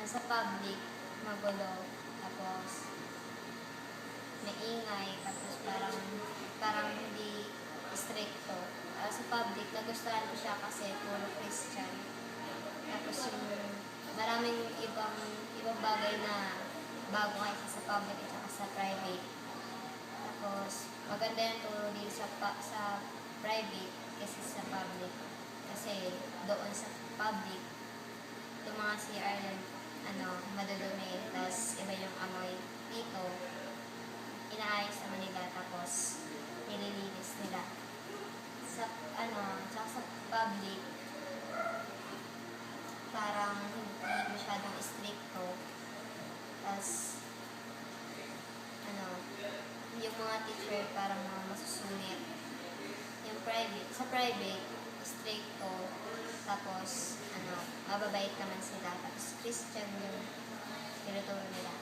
sa public, magulo, tapos maingay, tapos parang hindi stricto. Sa public, nagustuhan ko siya kasi puro Christian. Tapos yung maraming ibang bagay na bago kaysa sa public at saka sa private. Tapos maganda yung turo din sa private kasi sa public. Kasi doon sa public, yung mga CR madudumi, tapos iba yung amoy. Dito, inaayos naman nila, tapos nililinis nila. Tsaka sa public, parang hindi masyadong stricto. Tapos, yung mga teacher parang mga masusunit. Yung sa private, stricto. Tapos, mababait naman sila. Tapos, Christian yung tinuturo nila.